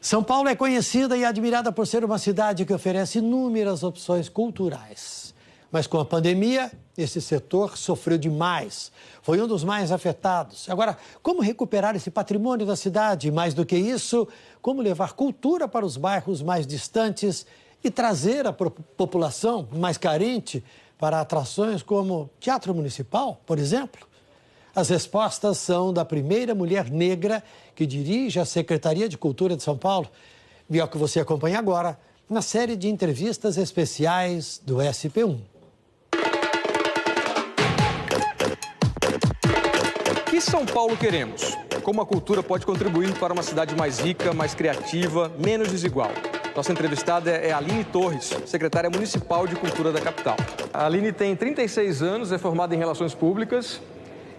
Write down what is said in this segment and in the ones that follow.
São Paulo é conhecida e admirada por ser uma cidade que oferece inúmeras opções culturais. Mas com a pandemia, esse setor sofreu demais. Foi um dos mais afetados. Agora, como recuperar esse patrimônio da cidade? E mais do que isso, como levar cultura para os bairros mais distantes e trazer a população mais carente para atrações como Teatro Municipal, por exemplo? As respostas são da primeira mulher negra que dirige a Secretaria de Cultura de São Paulo. E é o que você acompanha agora na série de entrevistas especiais do SP1. Que São Paulo queremos? Como a cultura pode contribuir para uma cidade mais rica, mais criativa, menos desigual? Nossa entrevistada é a Aline Torres, secretária municipal de Cultura da capital. A Aline tem 36 anos, é formada em Relações Públicas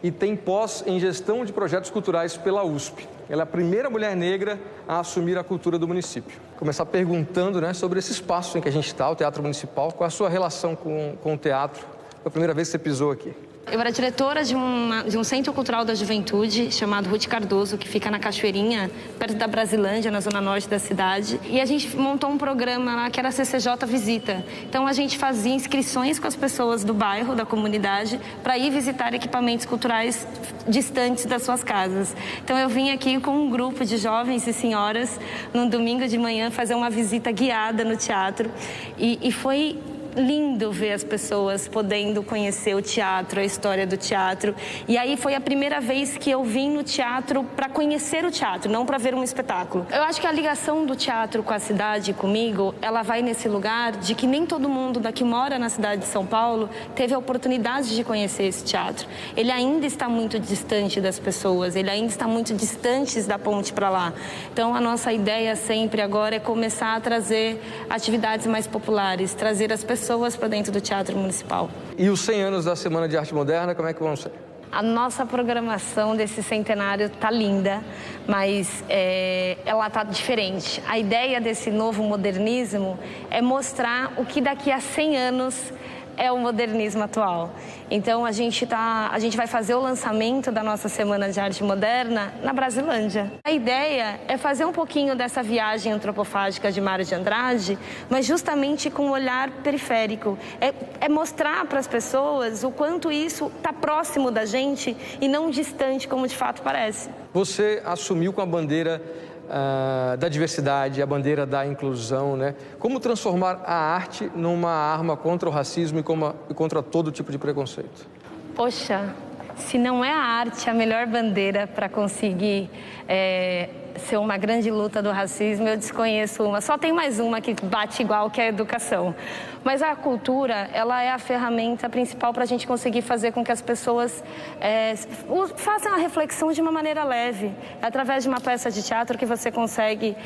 e tem pós em Gestão de Projetos Culturais pela USP. Ela é a primeira mulher negra a assumir a cultura do município. Vou começar perguntando, sobre esse espaço em que a gente está, o Teatro Municipal. Qual a sua relação com o teatro? Foi a primeira vez que você pisou aqui? Eu era diretora de um centro cultural da juventude chamado Ruth Cardoso, que fica na Cachoeirinha, perto da Brasilândia, na zona norte da cidade. E a gente montou um programa lá que era a CCJ Visita. Então a gente fazia inscrições com as pessoas do bairro, da comunidade, para ir visitar equipamentos culturais distantes das suas casas. Então eu vim aqui com um grupo de jovens e senhoras, num domingo de manhã, fazer uma visita guiada no teatro. E foi lindo ver as pessoas podendo conhecer o teatro, a história do teatro. E aí foi a primeira vez que eu vim no teatro para conhecer o teatro, não para ver um espetáculo. Eu acho que a ligação do teatro com a cidade, comigo, ela vai nesse lugar de que nem todo mundo daqui mora na cidade de São Paulo teve a oportunidade de conhecer esse teatro. Ele ainda está muito distante das pessoas, ele ainda está muito distante da ponte para lá. Então a nossa ideia sempre agora é começar a trazer atividades mais populares, trazer as pessoas para dentro do Teatro Municipal. E os 100 anos da Semana de Arte Moderna, como é que vão ser? A nossa programação desse centenário tá linda, mas ela tá diferente. A ideia desse novo modernismo é mostrar o que daqui a 100 anos é o modernismo atual. Então a gente vai fazer o lançamento da nossa Semana de Arte Moderna na Brasilândia. A ideia é fazer um pouquinho dessa viagem antropofágica de Mário de Andrade, mas justamente com um olhar periférico. É mostrar para as pessoas o quanto isso está próximo da gente e não distante, como de fato parece. Você assumiu com a bandeira da diversidade, a bandeira da inclusão, Como transformar a arte numa arma contra o racismo e contra todo tipo de preconceito? Poxa, se não é a arte a melhor bandeira para conseguir ser uma grande luta do racismo, eu desconheço uma. Só tem mais uma que bate igual, que é a educação. Mas a cultura, ela é a ferramenta principal para a gente conseguir fazer com que as pessoas façam a reflexão de uma maneira leve. É através de uma peça de teatro que você consegue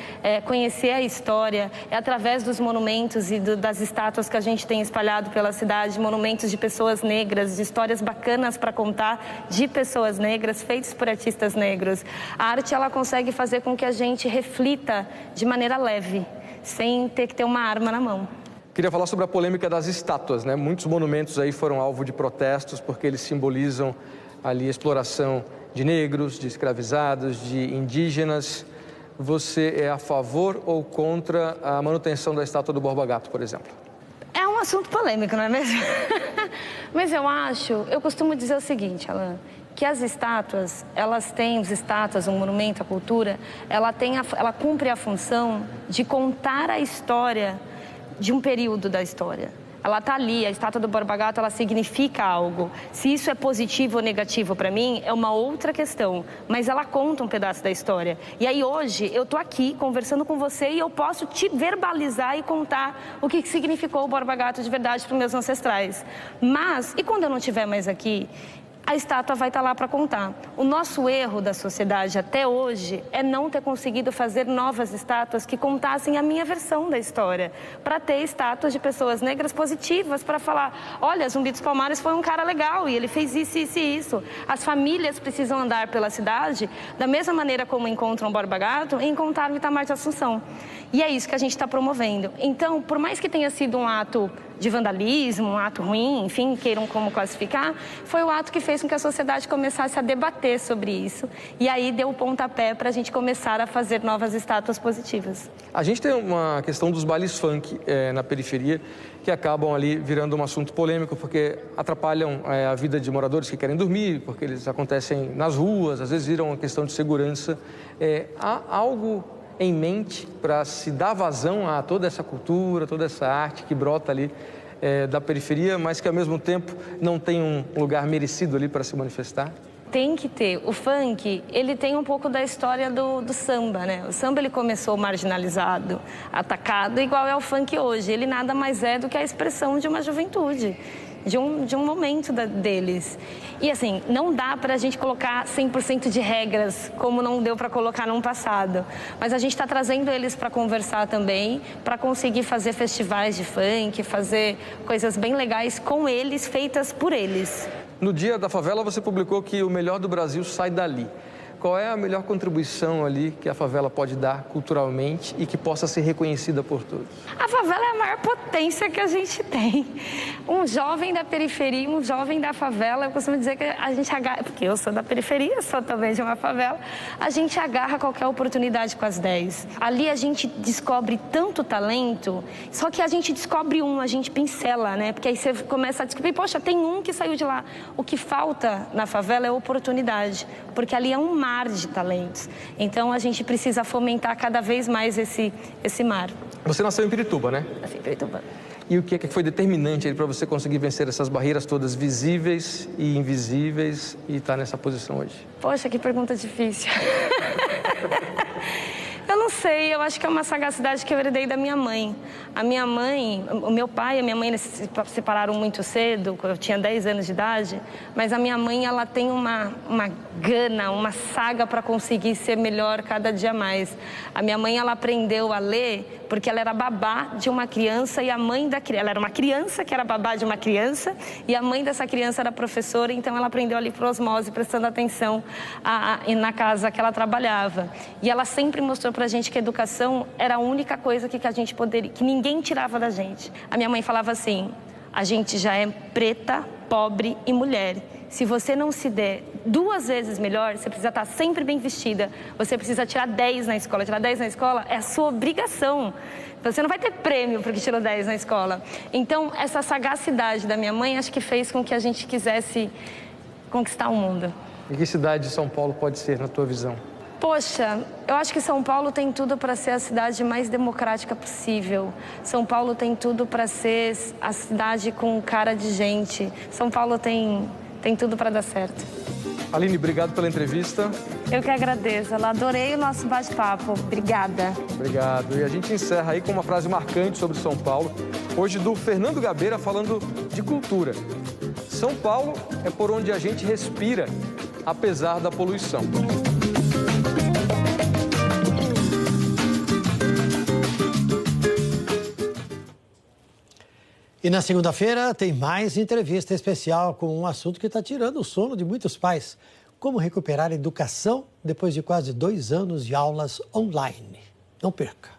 conhecer a história, é através dos monumentos e das estátuas que a gente tem espalhado pela cidade, monumentos de pessoas negras, de histórias bacanas para contar de pessoas negras, feitos por artistas negros. A arte, ela consegue fazer com que a gente reflita de maneira leve, sem ter que ter uma arma na mão. Queria falar sobre a polêmica das estátuas, Muitos monumentos aí foram alvo de protestos porque eles simbolizam ali a exploração de negros, de escravizados, de indígenas. Você é a favor ou contra a manutenção da estátua do Borba Gato, por exemplo? É um assunto polêmico, não é mesmo? Mas eu costumo dizer o seguinte, Alan, que as estátuas, um monumento à cultura, ela cumpre a função de contar a história de um período da história. Ela está ali, a estátua do Borba Gato, ela significa algo. Se isso é positivo ou negativo para mim, é uma outra questão. Mas ela conta um pedaço da história. E aí hoje, eu estou aqui conversando com você e eu posso te verbalizar e contar o que significou o Borba Gato de verdade para os meus ancestrais. Mas, e quando eu não estiver mais aqui? A estátua vai estar lá para contar. O nosso erro da sociedade até hoje é não ter conseguido fazer novas estátuas que contassem a minha versão da história. Para ter estátuas de pessoas negras positivas, para falar, olha, Zumbi dos Palmares foi um cara legal e ele fez isso, isso e isso. As famílias precisam andar pela cidade da mesma maneira como encontram o Borba Gato e encontraram o Itamar de Assunção. E é isso que a gente está promovendo. Então, por mais que tenha sido um ato de vandalismo, um ato ruim, enfim, queiram como classificar, foi o ato que fez com que a sociedade começasse a debater sobre isso. E aí deu o pontapé para a gente começar a fazer novas estátuas positivas. A gente tem uma questão dos bailes funk na periferia, que acabam ali virando um assunto polêmico, porque atrapalham a vida de moradores que querem dormir, porque eles acontecem nas ruas, às vezes viram uma questão de segurança. Há algo em mente para se dar vazão a toda essa cultura, toda essa arte que brota ali da periferia, mas que ao mesmo tempo não tem um lugar merecido ali para se manifestar? Tem que ter. O funk, ele tem um pouco da história do samba, né? O samba, ele começou marginalizado, atacado, igual é o funk hoje. Ele nada mais é do que a expressão de uma juventude, de um momento deles. E assim, não dá para a gente colocar 100% de regras, como não deu para colocar no passado. Mas a gente está trazendo eles para conversar também, para conseguir fazer festivais de funk, fazer coisas bem legais com eles, feitas por eles. No Dia da Favela, você publicou que o melhor do Brasil sai dali. Qual é a melhor contribuição ali que a favela pode dar culturalmente e que possa ser reconhecida por todos? A favela é a maior potência que a gente tem. Um jovem da periferia, um jovem da favela, eu costumo dizer que a gente agarra, porque eu sou da periferia, sou também de uma favela, a gente agarra qualquer oportunidade com as 10. Ali a gente descobre tanto talento, só que a gente descobre a gente pincela, né? Porque aí você começa a descobrir, poxa, tem um que saiu de lá. O que falta na favela é oportunidade, porque ali é um mar de talentos. Então a gente precisa fomentar cada vez mais esse mar. Você nasceu em Pirituba, né? Nasci em Pirituba. E o que foi determinante para você conseguir vencer essas barreiras todas visíveis e invisíveis e estar nessa posição hoje? Poxa, que pergunta difícil. Eu não sei, eu acho que é uma sagacidade que eu herdei da minha mãe. A minha mãe, o meu pai e a minha mãe se separaram muito cedo, eu tinha 10 anos de idade, mas a minha mãe, ela tem uma gana, uma saga para conseguir ser melhor cada dia mais. A minha mãe, ela aprendeu a ler porque ela era babá de uma criança e a mãe da criança, ela era uma criança que era babá de uma criança e a mãe dessa criança era professora, então ela aprendeu ali por osmose, prestando atenção na casa que ela trabalhava. E ela sempre mostrou pra gente que a educação era a única coisa que a gente poderia, que ninguém tirava da gente. A minha mãe falava assim: a gente já é preta, pobre e mulher. Se você não se der 2 vezes melhor, você precisa estar sempre bem vestida. Você precisa tirar 10 na escola. Tirar 10 na escola é a sua obrigação. Você não vai ter prêmio porque tirou 10 na escola. Então, essa sagacidade da minha mãe, acho que fez com que a gente quisesse conquistar o mundo. E que cidade de São Paulo pode ser, na tua visão? Poxa, eu acho que São Paulo tem tudo para ser a cidade mais democrática possível. São Paulo tem tudo para ser a cidade com cara de gente. São Paulo tem tudo para dar certo. Aline, obrigado pela entrevista. Eu que agradeço. Eu adorei o nosso bate-papo. Obrigada. Obrigado. E a gente encerra aí com uma frase marcante sobre São Paulo. Hoje do Fernando Gabeira falando de cultura. São Paulo é por onde a gente respira, apesar da poluição. E na segunda-feira tem mais entrevista especial com um assunto que está tirando o sono de muitos pais. Como recuperar a educação depois de quase 2 anos de aulas online. Não perca.